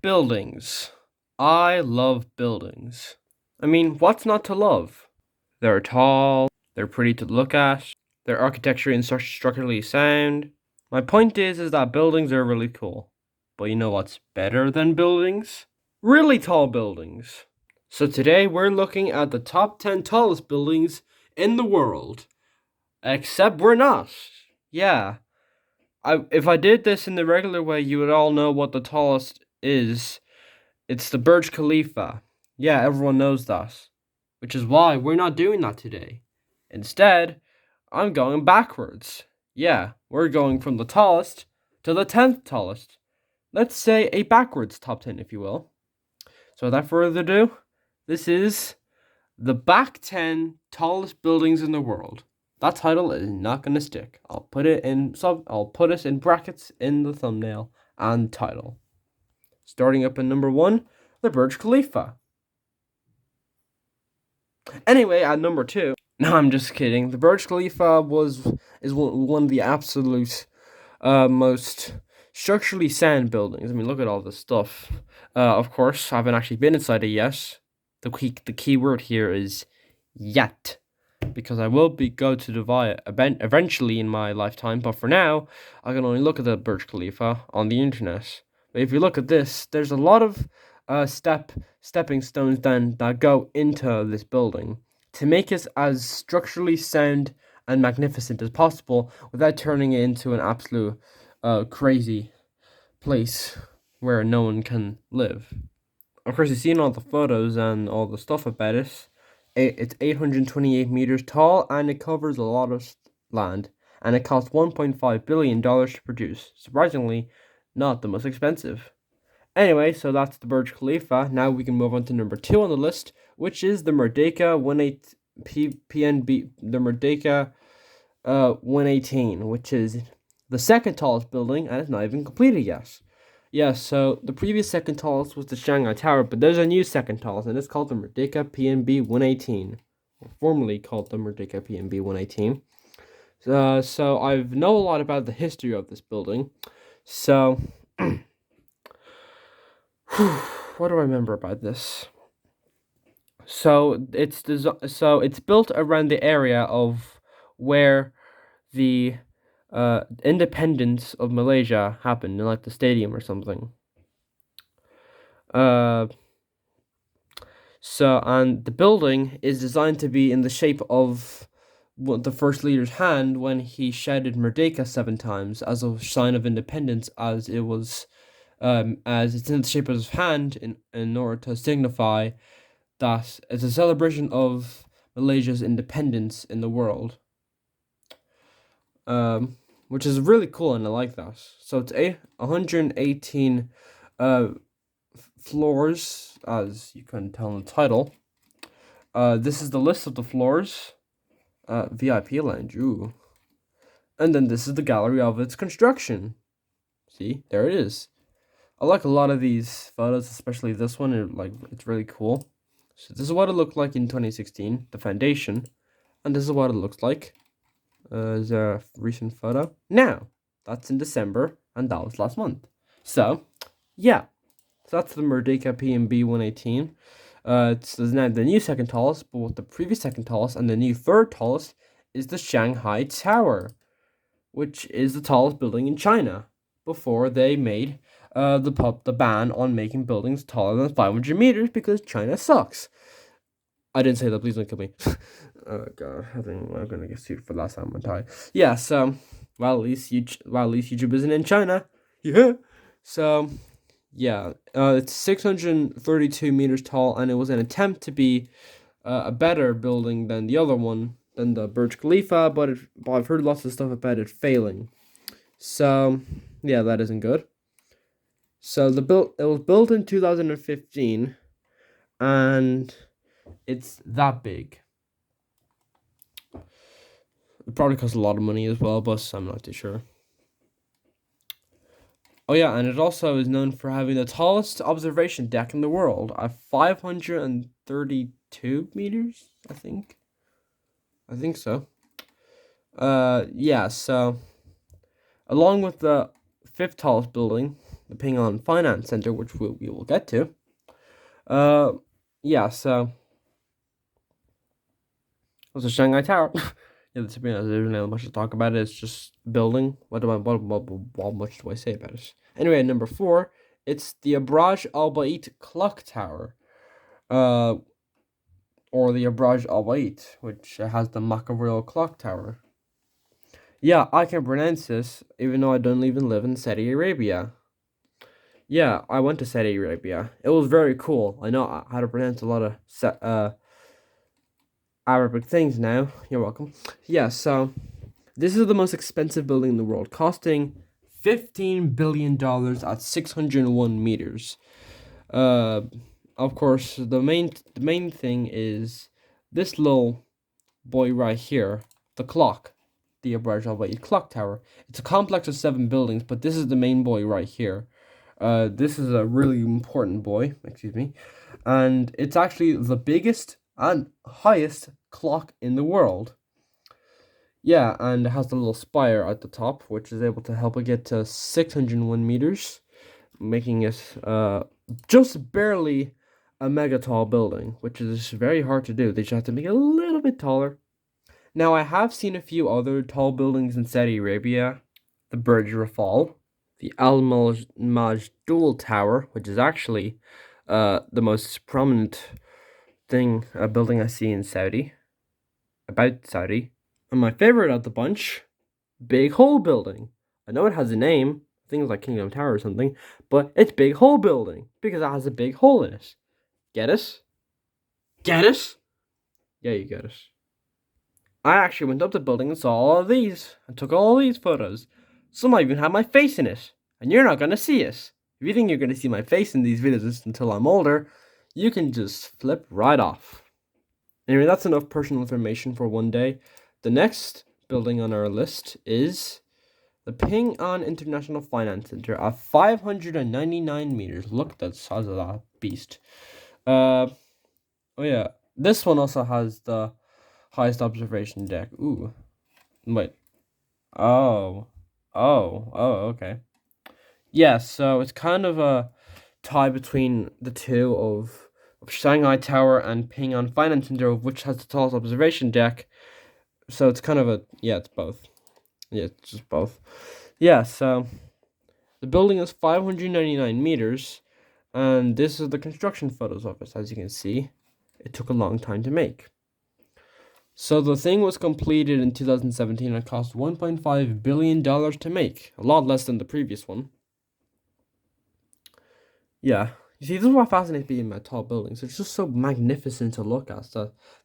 Buildings. I love buildings. I mean, what's not to love? They're tall, they're pretty to look at, they're architecturally and structurally sound. My point is that buildings are really cool. But you know what's better than buildings? Really tall buildings. So today we're looking at the top 10 tallest buildings in the world. Except we're not. Yeah. If I did this in the regular way, you would all know what the tallest is. It's the Burj Khalifa. Yeah, everyone knows that. Which is why we're not doing that today. Instead, I'm going backwards. Yeah, we're going from the tallest to the 10th tallest. Let's say a backwards top 10, if you will. So without further ado, this is the back 10 tallest buildings in the world. That title is not gonna stick. I'll put it in brackets in the thumbnail and title. Starting up in number 1, the Burj Khalifa. Anyway, at number 2, no, I'm just kidding. The Burj Khalifa is one of the absolute most structurally sound buildings. I mean, look at all this stuff. Of course, I haven't actually been inside it yet. The key word here is yet, because I will go to Dubai eventually in my lifetime. But for now, I can only look at the Burj Khalifa on the internet. But if you look at this, there's a lot of stepping stones then that go into this building to make it as structurally sound and magnificent as possible without turning it into an absolute crazy place where no one can live. Of course, you've seen all the photos and all the stuff about it. It's 828 meters tall and it covers a lot of land. And it cost $1.5 billion to produce. Surprisingly, not the most expensive. Anyway, so that's the Burj Khalifa. Now we can move on to number 2 on the list, which is the Merdeka 18 PNB, the Merdeka 118, which is the second tallest building and it's not even completed yet. Yeah, so the previous second tallest was the Shanghai Tower, but there's a new second tallest, and it's called the Merdeka PNB 118, or formerly called the Merdeka PNB 118. So I know a lot about the history of this building. So, what do I remember about this? So it's built around the area of where the independence of Malaysia happened in like the stadium or something. Uh, and the building is designed to be in the shape of the first leader's hand when he shouted Merdeka 7 times as a sign of independence, as it's in the shape of his hand in order to signify that it's a celebration of Malaysia's independence in the world. Which is really cool, and I like that. So it's 118 floors, as you can tell in the title. This is the list of the floors. VIP lounge, ooh. And then this is the gallery of its construction. See, there it is. I like a lot of these photos, especially this one. It's really cool. So this is what it looked like in 2016, the foundation, and this is what it looks like. Is a recent photo. Now, that's in December, and that was last month. So, yeah. So that's the Merdeka PNB 118. It's now the new second tallest, but with the previous second tallest and the new third tallest is the Shanghai Tower, which is the tallest building in China before they made the ban on making buildings taller than 500 meters because China sucks. I didn't say that. Please don't kill me. Oh god, I think I'm gonna get sued for last time on tie. Yeah. So, at least YouTube isn't in China. Yeah. So, yeah, it's 632 meters tall, and it was an attempt to be a better building than the other one, than the Burj Khalifa, but I've heard lots of stuff about it failing. So, yeah, that isn't good. So it was built in 2015, and it's that big. It probably costs a lot of money as well, but I'm not too sure. Oh yeah, and it also is known for having the tallest observation deck in the world at 532 meters, I think. I think so. Yeah, so along with the fifth tallest building, the Ping An Finance Center, which we will get to. Yeah, so was the Shanghai Tower. Yeah, to be honest, there's not much to talk about it. It's just building. What much do I say about it? Anyway, number 4, it's the Abraj Al Bait Clock Tower. Or the Abraj Al Bait, which has the Makkah Clock Tower. Yeah, I can pronounce this, even though I don't even live in Saudi Arabia. Yeah, I went to Saudi Arabia. It was very cool. I know how to pronounce a lot of Arabic things now. You're welcome. Yeah, so this is the most expensive building in the world, costing $15 billion at 601 meters. Of course, the main thing is this little boy right here, the clock, the Abraj Al Bait Clock Tower. It's a complex of 7 buildings, but this is the main boy right here. This is a really important boy, excuse me, and it's actually the biggest and highest clock in the world. Yeah, and it has the little spire at the top, which is able to help it get to 601 meters, making it just barely a mega tall building, which is very hard to do. They just have to make it a little bit taller. Now, I have seen a few other tall buildings in Saudi Arabia. The Burj Rafal, the Al Majdul Tower, which is actually the most prominent building I see in Saudi, about Saudi. And my favorite of the bunch, Big Hole Building. I know it has a name, things like Kingdom Tower or something, but it's Big Hole Building because it has a big hole in it. Get it? Get it? Yeah, you get it. I actually went up the building and saw all of these and took all these photos. Some even have my face in it, and you're not going to see it. If you think you're going to see my face in these videos until I'm older, you can just flip right off. Anyway, that's enough personal information for one day. The next building on our list is the Ping An International Finance Center at 599 meters. Look at the size of that beast. Oh yeah, this one also has the highest observation deck. Ooh, wait. Oh, okay. Yeah, so it's kind of a tie between the two of Shanghai Tower and Ping An Finance Center, which has the tallest observation deck. So it's kind of it's both. Yeah, it's just both. Yeah, so the building is 599 meters, and this is the construction photos of it. As you can see, it took a long time to make. So the thing was completed in 2017 and cost $1.5 billion to make. A lot less than the previous one. Yeah. You see, this is what fascinates me about tall buildings. It's just so magnificent to look at.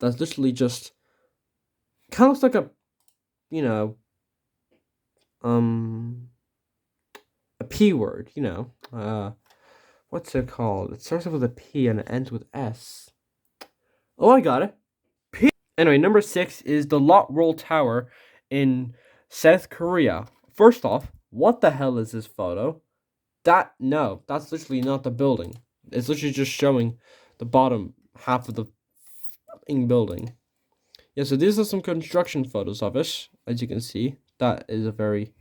That's literally just kind of looks like a P word, what's it called? It starts off with a P and it ends with S. Oh, I got it. P. Anyway, number 6 is the Lot Roll Tower in South Korea. First off, what the hell is this photo? That's literally not the building. It's literally just showing the bottom half of the building. Yeah, so these are some construction photos of it. As you can see, that is a very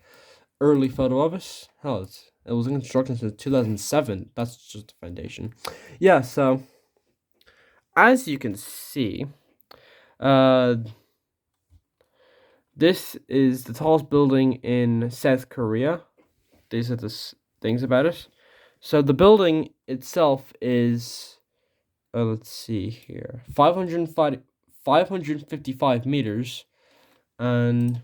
early photo of it. Hell, it was in construction since 2007. That's just the foundation. Yeah, so as you can see, this is the tallest building in South Korea. These are the things about it. So the building itself is, let's see here, 555 meters, and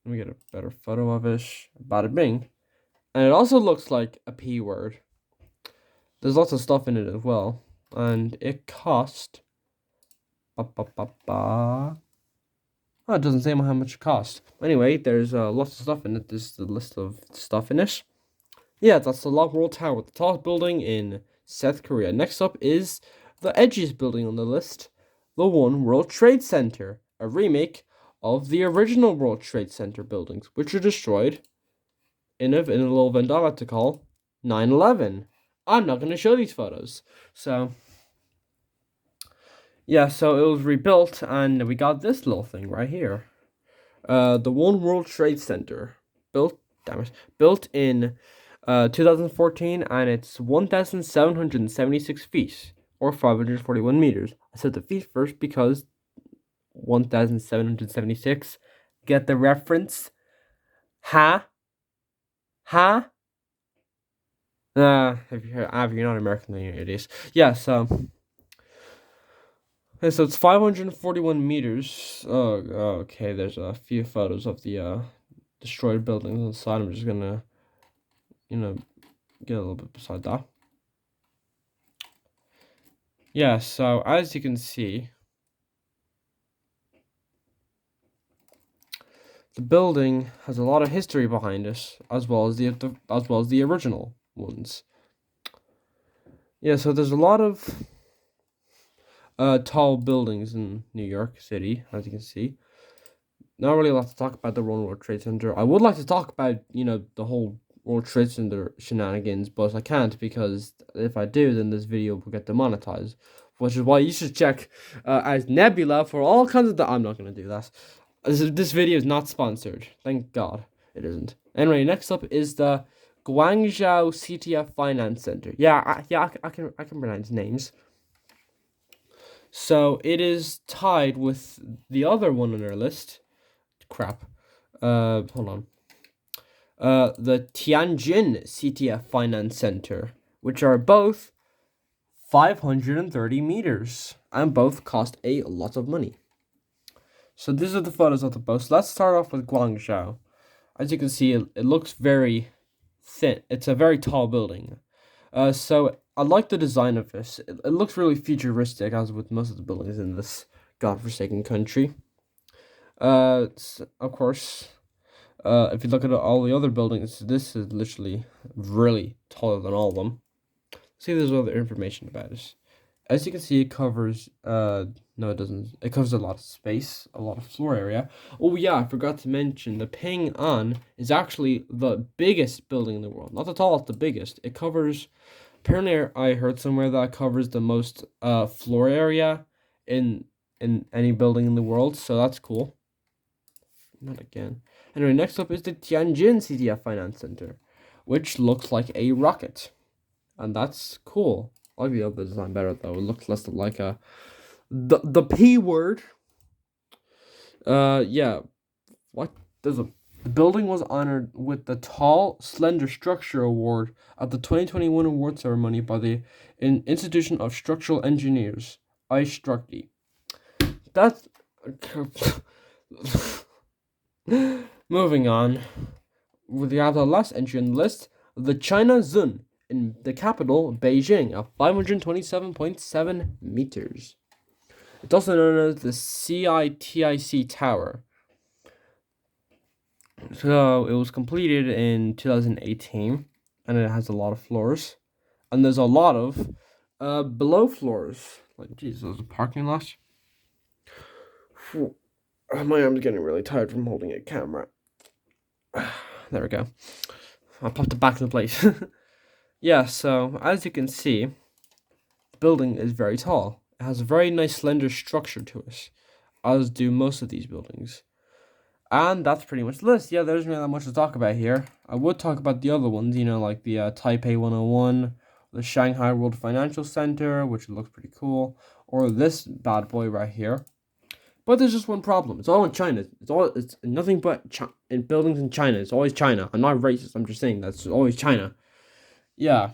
let me get a better photo of it. Bada bing. And it also looks like a P word. There's lots of stuff in it as well. And it cost... Oh, it doesn't say how much it cost. Anyway, there's lots of stuff in it. This is the list of stuff in it. Yeah, that's the Lot Roll Tower, the tallest building in South Korea. Next up is the edgiest building on the list, the One World Trade Center, a remake of the original World Trade Center buildings, which were destroyed in a little event I like to call 9/11. I'm not going to show these photos. So, yeah, so it was rebuilt, and we got this little thing right here. The One World Trade Center, built in 2014, and it's 1,776 feet, or 541 meters. I said the feet first because 1,776. Get the reference? Ha? Ha? If you're not American, then it is. Yeah, so it's 541 meters. Oh, okay. There's a few photos of the destroyed buildings on the side. I'm just gonna, get a little bit beside that. Yeah, so as you can see, the building has a lot of history behind it, as well as the original ones. Yeah, so there's a lot of tall buildings in New York City, as you can see. Not really a lot to talk about the World Trade Center. I would like to talk about, the whole World Trade Center shenanigans, but I can't because if I do, then this video will get demonetized. Which is why you should check as Nebula for all kinds of... I'm not going to do that. This video is not sponsored. Thank God it isn't. Anyway, next up is the Guangzhou CTF Finance Center. I can pronounce names. So it is tied with the other one on our list. Crap. Hold on. The Tianjin CTF Finance Center, which are both 530 meters and both cost a lot of money. So these are the photos of the both. Let's start off with Guangzhou. As you can see, it looks very thin. It's a very tall building. So I like the design of this. It looks really futuristic, as with most of the buildings in this godforsaken country. Of course, if you look at all the other buildings, this is literally really taller than all of them. See, there's other information about it. As you can see, it covers, no it doesn't, it covers a lot of space, a lot of floor area. Oh yeah, I forgot to mention, the Ping An is actually the biggest building in the world. Not the tallest, the biggest. It covers, apparently I heard somewhere that it covers the most floor area in any building in the world, so that's cool. Not again. Anyway, next up is the Tianjin CTF Finance Center, which looks like a rocket. And that's cool. I like the other design better though. It looks less like the P word. Yeah. What the building was honored with the Tall Slender Structure Award at the 2021 award ceremony by the Institution of Structural Engineers, IStructE. That's moving on. We have the last entry on the list, the China Zun in the capital, Beijing, at 527.7 meters. It's also known as the CITIC Tower. So it was completed in 2018, and it has a lot of floors. And there's a lot of below floors. Like, geez, there's a parking lot. My arm's getting really tired from holding a camera. There we go. I popped it back into place. Yeah, so as you can see, the building is very tall. It has a very nice slender structure to it, as do most of these buildings. And that's pretty much the list. Yeah, there's really not much to talk about here. I would talk about the other ones, like the Taipei 101, the Shanghai World Financial Center, which looks pretty cool, or this bad boy right here. But there's just one problem. It's all in China. It's nothing but in buildings in China. It's always China. I'm not racist. I'm just saying that's always China. Yeah.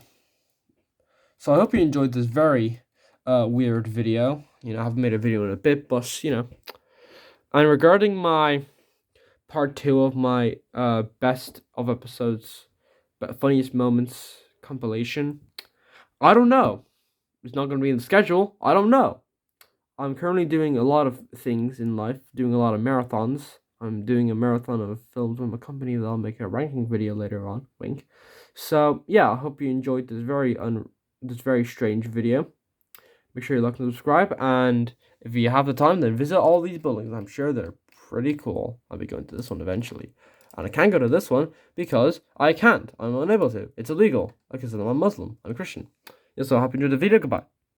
So I hope you enjoyed this very weird video. I haven't made a video in a bit, but And regarding my part 2 of my best of episodes, but funniest moments compilation, I don't know. It's not going to be in the schedule. I don't know. I'm currently doing a lot of things in life, doing a lot of marathons. I'm doing a marathon of films from a company that I'll make a ranking video later on. Wink. So yeah, I hope you enjoyed this very strange video. Make sure you like and subscribe, and if you have the time, then visit all these buildings. I'm sure they're pretty cool. I'll be going to this one eventually, and I can't go to this one because I can't. I'm unable to. It's illegal. Like I said, I'm a Muslim. I'm a Christian. Yeah, so I hope you enjoyed the video. Goodbye.